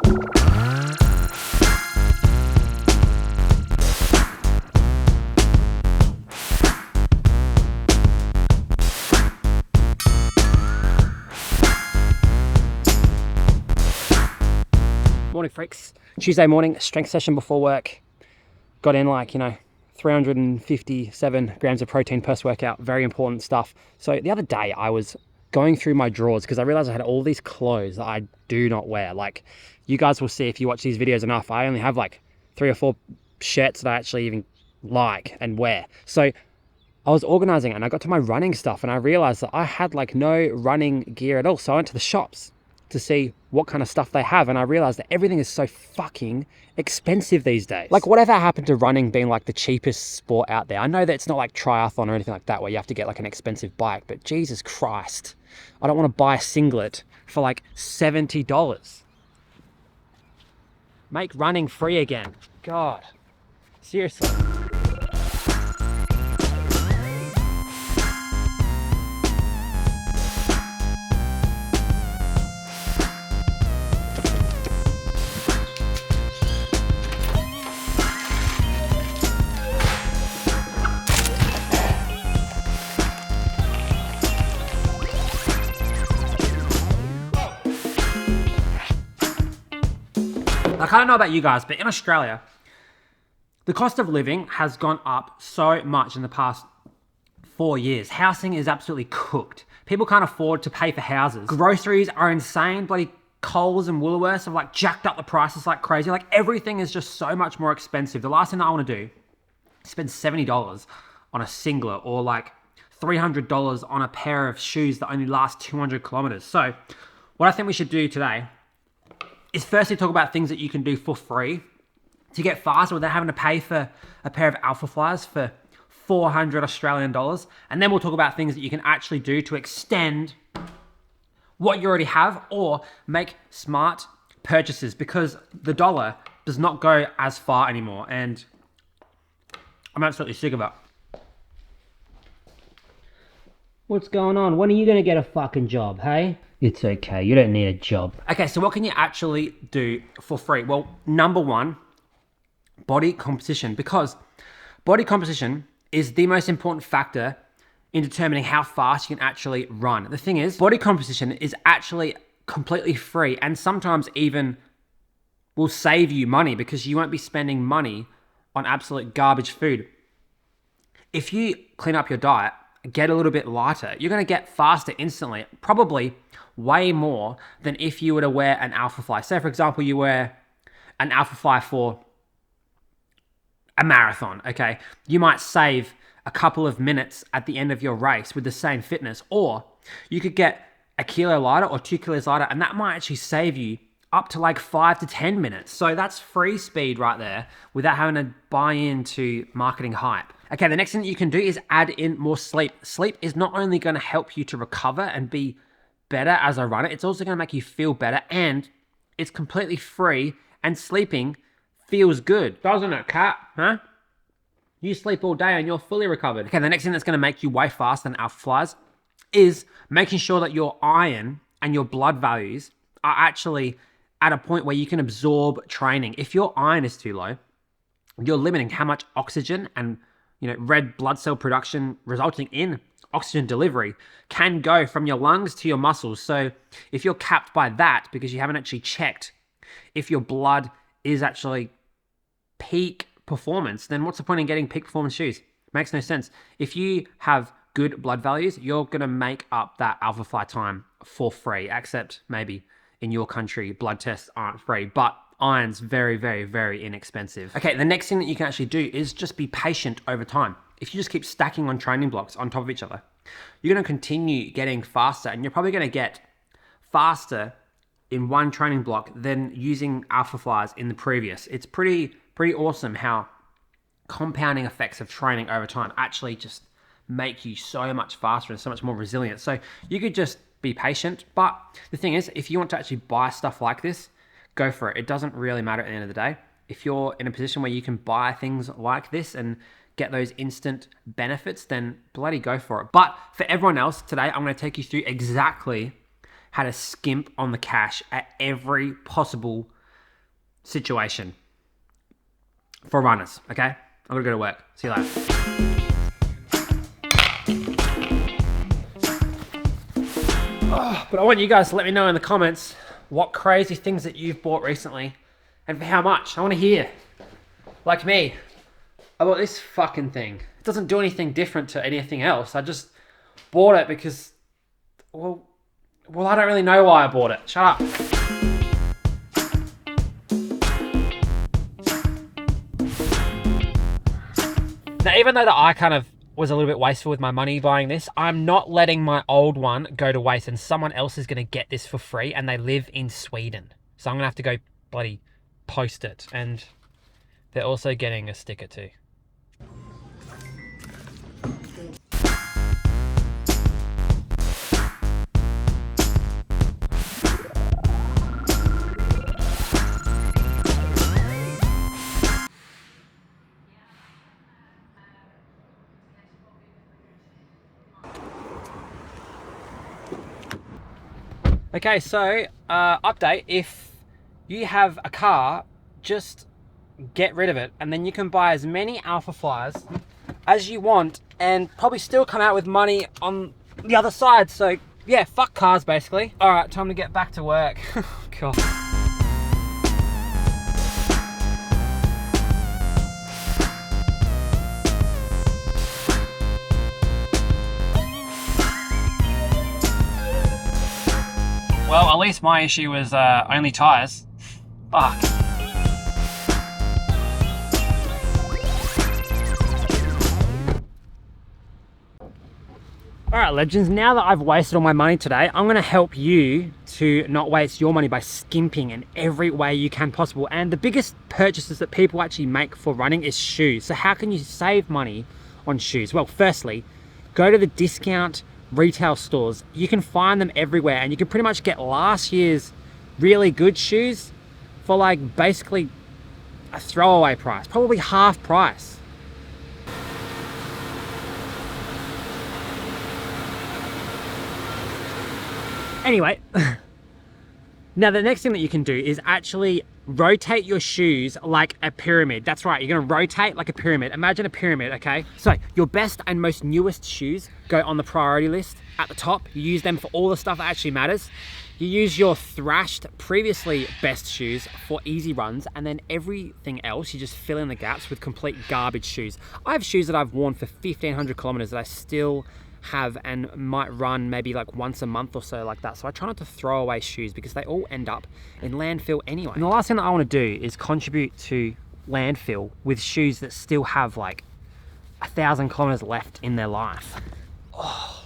Morning freaks. Tuesday morning, strength session before work. Got in 357 grams of protein per workout. Very important stuff. So the other day I was going through my drawers because I realized I had all these clothes that I do not wear. Like, you guys will see if you watch these videos enough, I only have like 3 or 4 shirts that I actually even like and wear. So I was organizing and I got to my running stuff and I realized that I had like no running gear at all. So I went to the shops to see what kind of stuff they have, and I realized that everything is so fucking expensive these days. Like, whatever happened to running being like the cheapest sport out there? I know that it's not like triathlon or anything like that where you have to get like an expensive bike, but Jesus Christ, I don't want to buy a singlet for like $70. Make running free again. God, seriously. Like, I don't know about you guys, but in Australia, the cost of living has gone up so much in the past 4 years. Housing is absolutely cooked. People can't afford to pay for houses. Groceries are insane. Bloody Coles and Woolworths have like jacked up the prices like crazy. Like, everything is just so much more expensive. The last thing I want to do is spend $70 on a singlet or like $300 on a pair of shoes that only last 200 kilometers. So what I think we should do today is firstly talk about things that you can do for free to get faster without having to pay for a pair of Alpha Flies for 400 Australian dollars. And then we'll talk about things that you can actually do to extend what you already have or make smart purchases, because the dollar does not go as far anymore. And I'm absolutely sick of it. What's going on? When are you going to get a fucking job, hey? It's okay, you don't need a job. Okay, so what can you actually do for free? Well, number one, body composition, because body composition is the most important factor in determining how fast you can actually run. The thing is, body composition is actually completely free and sometimes even will save you money because you won't be spending money on absolute garbage food. If you clean up your diet, get a little bit lighter, you're going to get faster instantly, probably way more than if you were to wear an Alpha Fly. Say, for example, you wear an Alpha Fly for a marathon, okay? You might save a couple of minutes at the end of your race with the same fitness, or you could get a kilo lighter or 2 kilos lighter, and that might actually save you up to like 5 to 10 minutes. So that's free speed right there without having to buy into marketing hype. Okay, the next thing that you can do is add in more sleep. Sleep is not only going to help you to recover and be better as a runner, it's also going to make you feel better, and it's completely free, and sleeping feels good. Doesn't it, Kat? Huh? You sleep all day and you're fully recovered. Okay, the next thing that's going to make you way faster than Alpha Flies is making sure that your iron and your blood values are actually at a point where you can absorb training. If your iron is too low, you're limiting how much oxygen and red blood cell production resulting in oxygen delivery can go from your lungs to your muscles. So if you're capped by that because you haven't actually checked if your blood is actually peak performance, then what's the point in getting peak performance shoes? Makes no sense. If you have good blood values, you're going to make up that Alpha Fly time for free, except maybe in your country, blood tests aren't free, but iron's very, very, very inexpensive. Okay, the next thing that you can actually do is just be patient over time. If you just keep stacking on training blocks on top of each other, you're going to continue getting faster, and you're probably going to get faster in one training block than using Alpha Flies in the previous. It's pretty awesome how compounding effects of training over time actually just make you so much faster and so much more resilient. So you could just be patient, but the thing is, if you want to actually buy stuff like this, go for it. It doesn't really matter at the end of the day. If you're in a position where you can buy things like this and get those instant benefits, then bloody go for it. But for everyone else, today I'm going to take you through exactly how to skimp on the cash at every possible situation for runners, okay? I'm gonna go to work. See you later. But I want you guys to let me know in the comments what crazy things that you've bought recently and for how much. I want to hear. Like me, I bought this fucking thing. It doesn't do anything different to anything else. I just bought it because, well, I don't really know why I bought it. Shut up. Now, even though that I kind of was a little bit wasteful with my money buying this, I'm not letting my old one go to waste, and someone else is going to get this for free, and they live in Sweden. So I'm going to have to go bloody post it, and they're also getting a sticker too. Okay, so update, if you have a car, just get rid of it, and then you can buy as many Alpha Flyers as you want and probably still come out with money on the other side. So yeah, fuck cars basically. All right, time to get back to work. God. Well, at least my issue was only tyres. Fuck. Alright legends, now that I've wasted all my money today, I'm going to help you to not waste your money by skimping in every way you can possible. And the biggest purchases that people actually make for running is shoes. So how can you save money on shoes? Well, firstly, go to the discount retail stores. You can find them everywhere, and you can pretty much get last year's really good shoes for like basically a throwaway price, probably half price. Anyway, now the next thing that you can do is actually rotate your shoes like a pyramid. That's right, you're gonna rotate like a pyramid. Imagine a pyramid, okay? So your best and most newest shoes go on the priority list at the top. You use them for all the stuff that actually matters. You use your thrashed, previously best shoes for easy runs, and then everything else, you just fill in the gaps with complete garbage shoes. I have shoes that I've worn for 1,500 kilometers that I still have and might run maybe like once a month or so like that. So I try not to throw away shoes because they all end up in landfill anyway. And the last thing that I want to do is contribute to landfill with shoes that still have like 1,000 kilometers left in their life. Oh.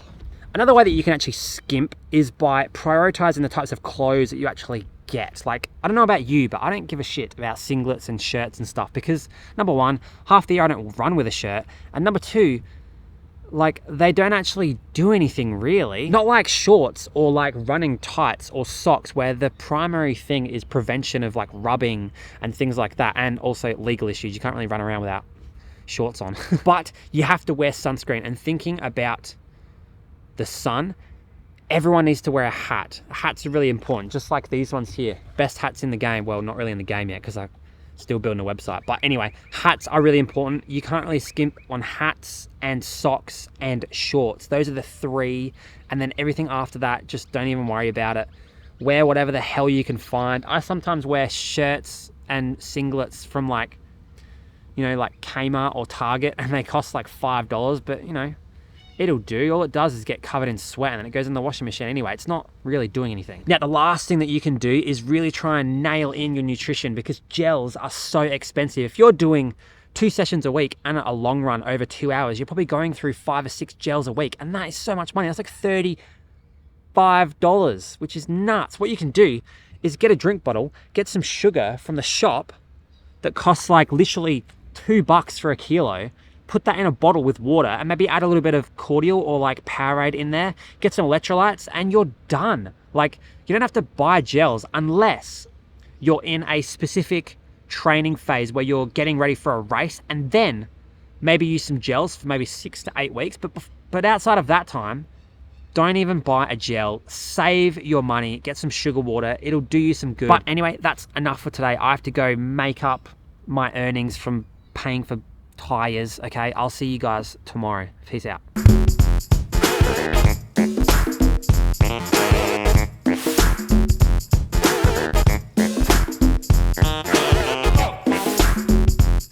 Another way that you can actually skimp is by prioritizing the types of clothes that you actually get. Like, I don't know about you, but I don't give a shit about singlets and shirts and stuff because number one, half the year I don't run with a shirt, and number two, like, they don't actually do anything really. Not like shorts or like running tights or socks where the primary thing is prevention of like rubbing and things like that, and also legal issues. You can't really run around without shorts on. But you have to wear sunscreen, and thinking about the sun, everyone needs to wear a hat. Hats are really important, just like these ones here. Best hats in the game. Well, not really in the game yet because I'm still building a website. But anyway, hats are really important. You can't really skimp on hats and socks and shorts. Those are the three. And then everything after that, just don't even worry about it. Wear whatever the hell you can find. I sometimes wear shirts and singlets from like, you know, like Kmart or Target, and they cost like $5, but you know, it'll do. All it does is get covered in sweat, and then it goes in the washing machine anyway. It's not really doing anything. Now, the last thing that you can do is really try and nail in your nutrition, because gels are so expensive. If you're doing 2 sessions a week and a long run over 2 hours, you're probably going through 5 or 6 gels a week, and that is so much money. That's like $35, which is nuts. What you can do is get a drink bottle, get some sugar from the shop that costs like literally $2 for a kilo, put that in a bottle with water, and maybe add a little bit of cordial or like Powerade in there, get some electrolytes, and you're done. Like, you don't have to buy gels unless you're in a specific training phase where you're getting ready for a race, and then maybe use some gels for maybe 6 to 8 weeks. But outside of that time, Don't even buy a gel. Save your money. Get some sugar water. It'll do you some good. But anyway, that's enough for today. I have to go make up my earnings from paying for tires. Okay, I'll see you guys tomorrow. Peace out.